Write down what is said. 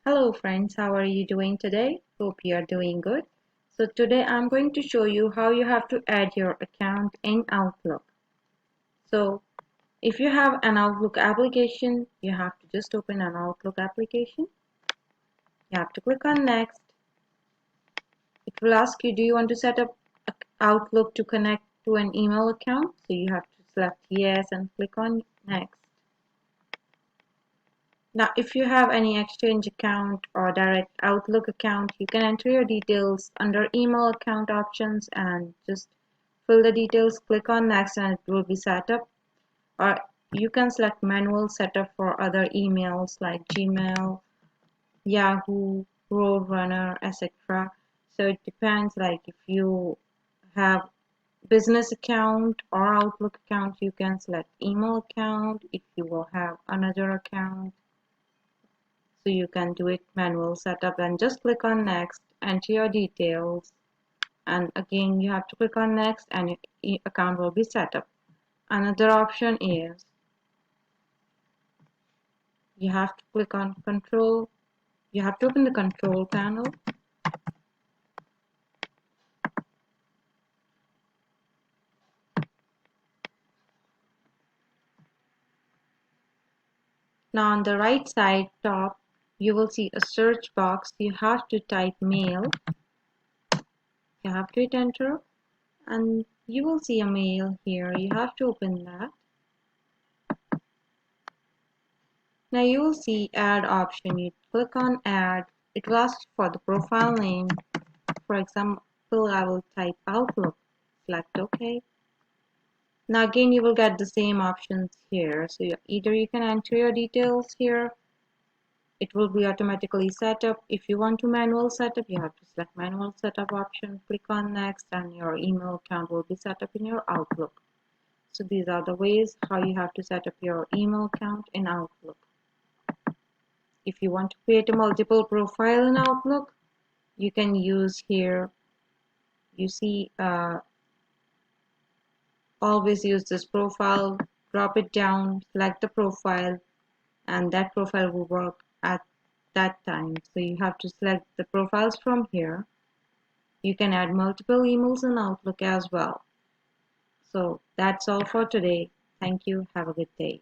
Hello friends, how are you doing today? Hope you are doing good. So today I'm going to show you how you have to add your account in Outlook. So if you have an Outlook application, you have to just open an Outlook application. You have to click on next. It will ask you, do you want to set up Outlook to connect to an email account? So you have to select yes and click on next. Now, if you have any Exchange account or direct Outlook account, you can enter your details under email account options and just fill the details, click on next, and it will be set up. Or you can select manual setup for other emails like Gmail, Yahoo, Roadrunner, etc. So it depends, like if you have business account or Outlook account, you can select email account. If you will have another account, so you can do it manual setup and just click on next, enter your details, and again you have to click on next and your account will be set up. Another option is you have to click on control. You have to open the control panel. Now on the right side top you will see a search box. You have to type mail. You have to hit enter and you will see a mail here. You have to open that. Now you will see add option. You click on add. It will ask for the profile name. For example, I will type Outlook. Select OK. Now again you will get the same options here. So either you can enter your details here. It will be automatically set up. If you want to manual setup, you have to select manual setup option. Click on next and your email account will be set up in your Outlook. So these are the ways how you have to set up your email account in Outlook. If you want to create a multiple profile in Outlook, you can use here, you see, always use this profile, drop it down, select the profile, and that profile will work at that time. So you have to select the profiles from here. You can add multiple emails in Outlook as well. So that's all for today. Thank you. Have a good day.